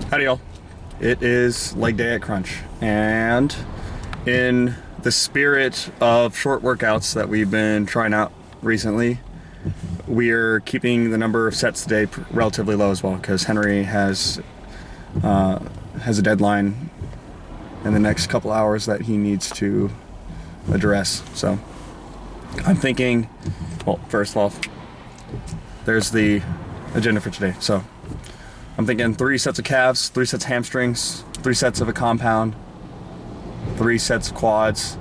Howdy y'all. It is leg day at Crunch, and in the spirit of short workouts that we've been trying out recently, we're keeping the number of sets today relatively low as well, because Henry has a deadline in the next couple hours that he needs to address. So I'm thinking, well, first off, there's the agenda for today. So I'm thinking 3 sets of calves, 3 sets of hamstrings, 3 sets of a compound, 3 sets of quads,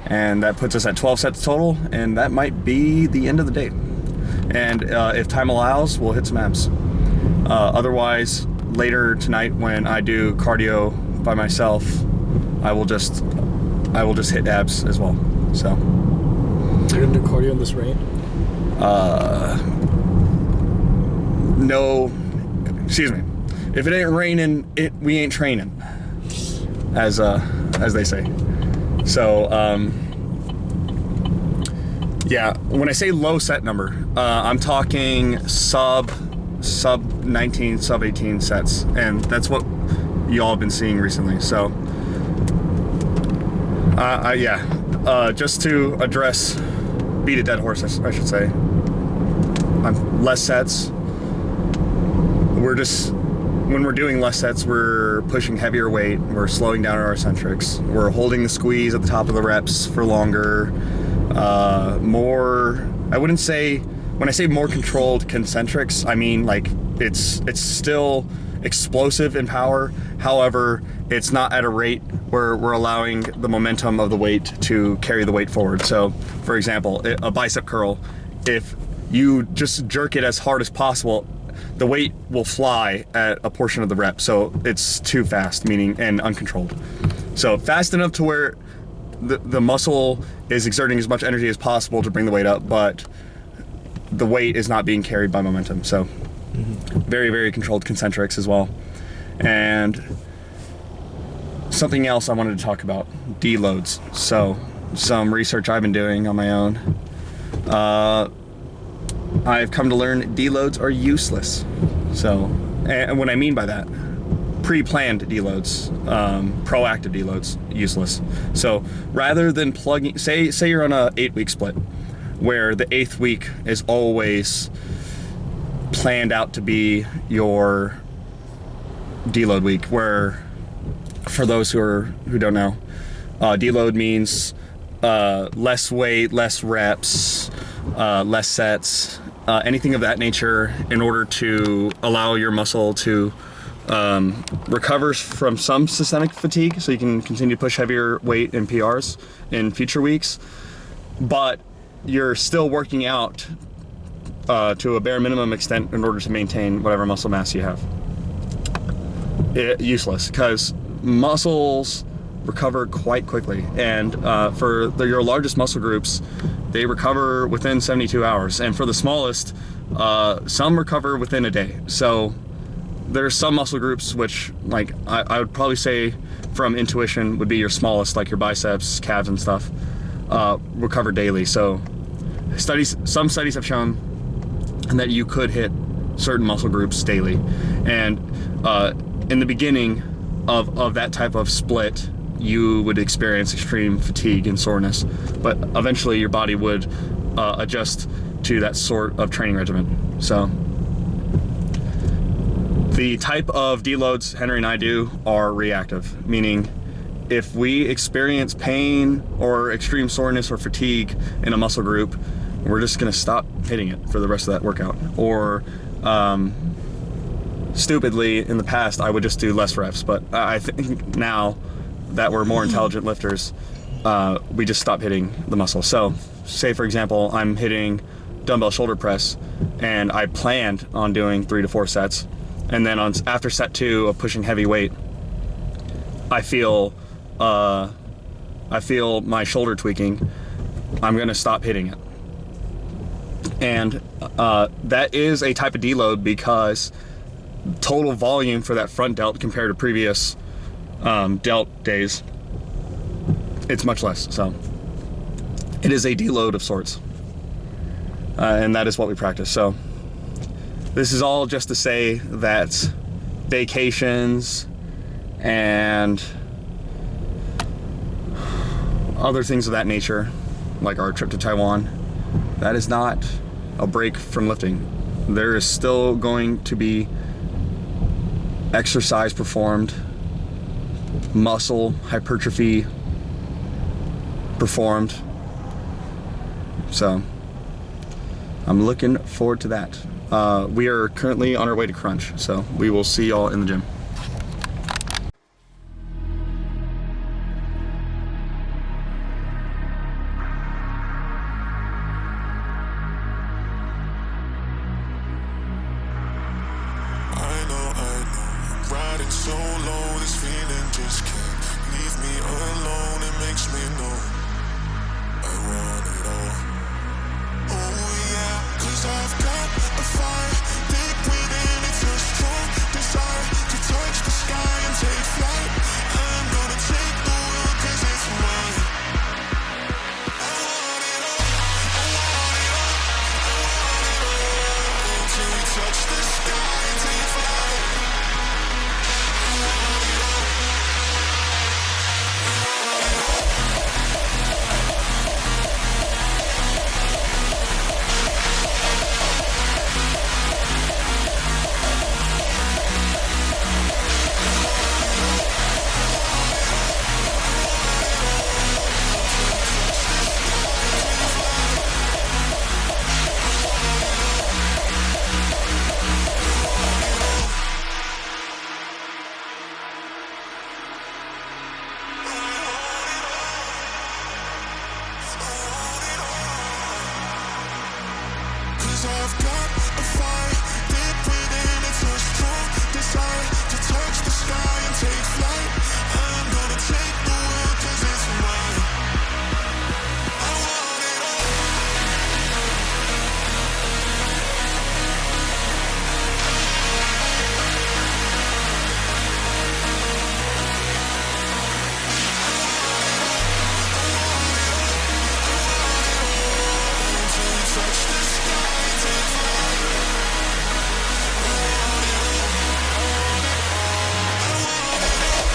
and that puts us at 12 sets total, and that might be the end of the day. And if time allows, we'll hit some abs. Otherwise, later tonight when I do cardio by myself, I will just hit abs as well. So you're gonna do cardio in this rain? No. Excuse me. If it ain't raining, we ain't training, as they say. So yeah. When I say low set number, I'm talking sub 19, sub 18 sets, and that's what y'all have been seeing recently. So just to address, beat a dead horse, I should say. Less sets. When we're doing less sets, we're pushing heavier weight, we're slowing down our eccentrics, we're holding the squeeze at the top of the reps for longer, when I say more controlled concentrics, I mean like it's still explosive in power, however, it's not at a rate where we're allowing the momentum of the weight to carry the weight forward. So, for example, a bicep curl, if you just jerk it as hard as possible, the weight will fly at a portion of the rep, so it's too fast, and uncontrolled. So fast enough to where the muscle is exerting as much energy as possible to bring the weight up, but the weight is not being carried by momentum. So very, very controlled concentrics as well. And something else I wanted to talk about, deloads. So some research I've been doing on my own. I've come to learn deloads are useless. So, and what I mean by that, pre-planned deloads, proactive deloads, useless. So rather than plugging, say you're on a 8-week split, where the 8th week is always planned out to be your deload week, where, for those who don't know, deload means less weight, less reps, less sets, anything of that nature, in order to allow your muscle to recover from some systemic fatigue, so you can continue to push heavier weight in PRs in future weeks, but you're still working out to a bare minimum extent in order to maintain whatever muscle mass you have. Useless, because muscles recover quite quickly, and for your largest muscle groups, they recover within 72 hours, and for the smallest, some recover within a day. So there's some muscle groups which, like, I would probably say from intuition would be your smallest, like your biceps, calves and stuff, recover daily. So some studies have shown that you could hit certain muscle groups daily, and in the beginning of that type of split, you would experience extreme fatigue and soreness, but eventually your body would adjust to that sort of training regimen. So the type of deloads Henry and I do are reactive, meaning if we experience pain or extreme soreness or fatigue in a muscle group, we're just gonna stop hitting it for the rest of that workout. Or stupidly, in the past, I would just do less reps, but I think now that we're more intelligent lifters, we just stop hitting the muscle. So say, for example, I'm hitting dumbbell shoulder press, and I planned on doing 3 to 4 sets, and then after set 2 of pushing heavy weight, I feel my shoulder tweaking. I'm gonna stop hitting it. And that is a type of deload, because total volume for that front delt compared to previous delt days, it's much less. So it is a deload of sorts, and that is what we practice. So this is all just to say that vacations and other things of that nature, like our trip to Taiwan, that is not a break from lifting. There is still going to be exercise performed, muscle hypertrophy performed. So I'm looking forward to that. We are currently on our way to Crunch, so we will see y'all in the gym. I know, I'm riding so low, this feeling just can't leave me alone. It makes me know I want it all. Oh yeah, 'cause I've got a fire deep within, it's a strong desire to touch the sky and take flight. I'm gonna take the world 'cause it's mine. I want it all, I want it all, I want it all. Till we touch the sky and take flight. I want it all. Cause I've got a fire deep within, it's a strong desire to touch the sky and take flight. I'm gonna take the world 'cause it's mine. I want it all. Until we touch the sky and take flight. I want it all. I want it all.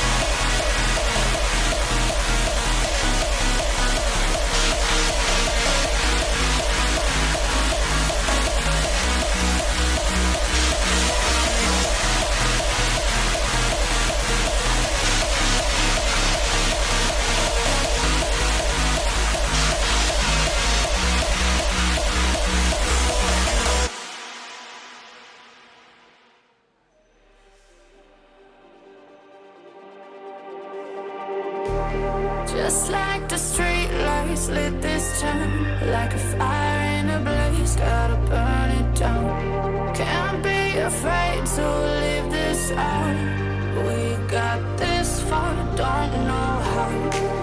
Just like the street lights lit this town, like a fire in a blaze, gotta burn it down. Can't be afraid to leave this out. We got this far, don't know how.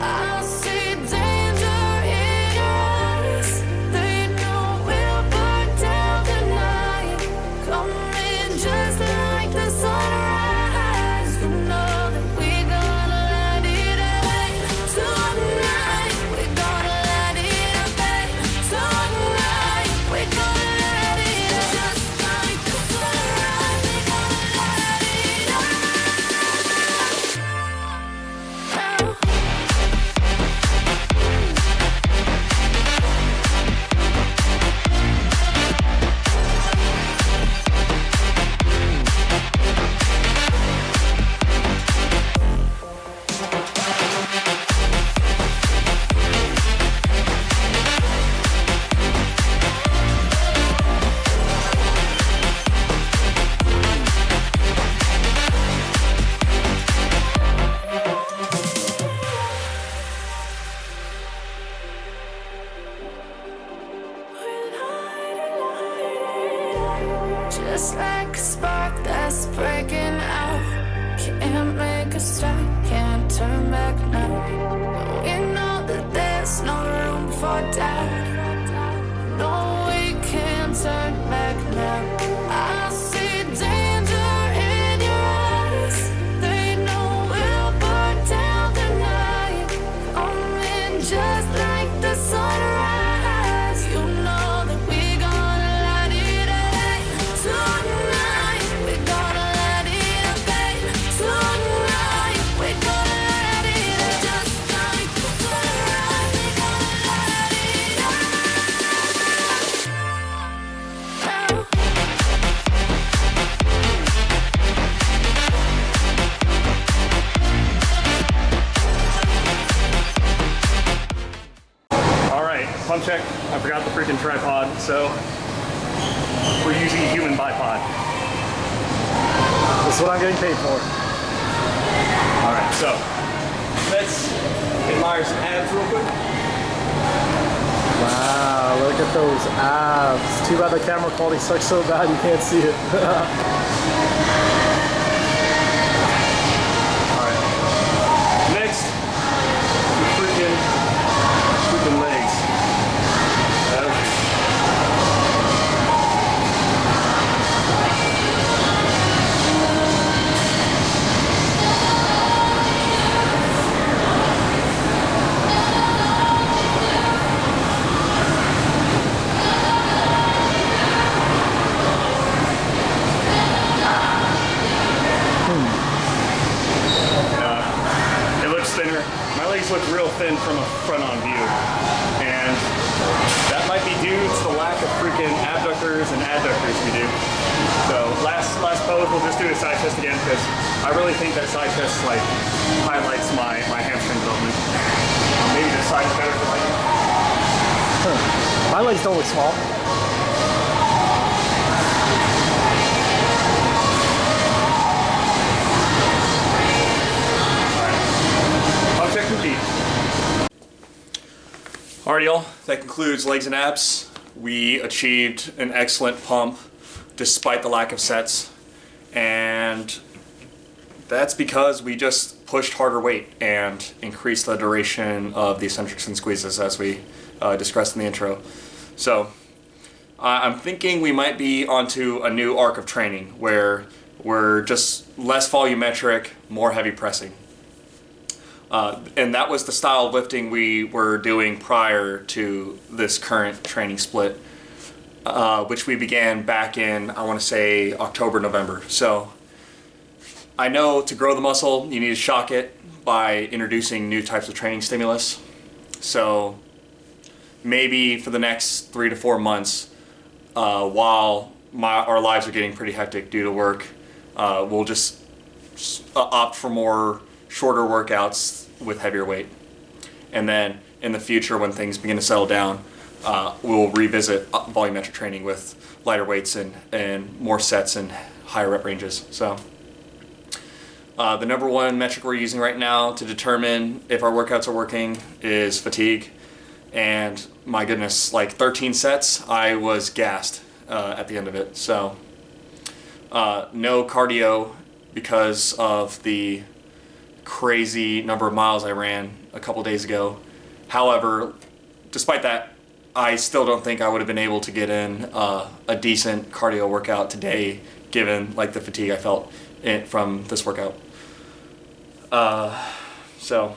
I see danger in your eyes. They know we'll burn down the night. Coming just like the sunrise. You know that we gonna let it rain tonight. We gonna let it rain tonight. We gonna let it just like the sunrise. We gonna let it rain. pump check. I forgot the freaking tripod, so we're using a human bipod. That's what I'm getting paid for. All right, so let's admire some abs real quick. Wow, look at those abs. Too bad the camera quality sucks so bad you can't see it. All right, next, the freaking legs. Thinner. My legs look real thin from a front-on view, and that might be due to the lack of freaking abductors and adductors we do. So last pose, we'll just do a side chest again because I really think that side chest like highlights my hamstring development. Maybe this side is better for like. My legs don't look small. Alright y'all, that concludes legs and abs. We achieved an excellent pump despite the lack of sets, and that's because we just pushed harder weight and increased the duration of the eccentrics and squeezes as we discussed in the intro. So I'm thinking we might be onto a new arc of training where we're just less volumetric, more heavy pressing. And that was the style of lifting we were doing prior to this current training split, which we began back in, I want to say, October, November. So I know to grow the muscle, you need to shock it by introducing new types of training stimulus. So maybe for the next 3 to 4 months, while our lives are getting pretty hectic due to work, we'll just opt for more shorter workouts with heavier weight. And then in the future, when things begin to settle down, we'll revisit volumetric training with lighter weights and more sets and higher rep ranges. So the number one metric we're using right now to determine if our workouts are working is fatigue. And my goodness, like 13 sets, I was gassed at the end of it. So no cardio because of the crazy number of miles I ran a couple days ago. However, despite that, I still don't think I would have been able to get in a decent cardio workout today, given like the fatigue I felt from this workout. So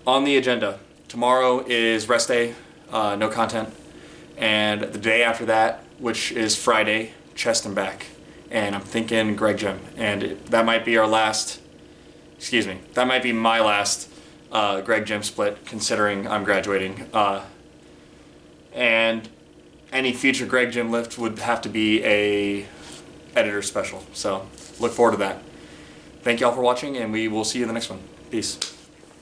on the agenda, tomorrow is rest day, no content, and the day after that, which is Friday, chest and back. And I'm thinking Greg Gym, and that might be our last. Excuse me, that might be my last Greg Gym split, considering I'm graduating. And any future Greg Gym lift would have to be a editor special. So look forward to that. Thank y'all for watching, and we will see you in the next one. Peace.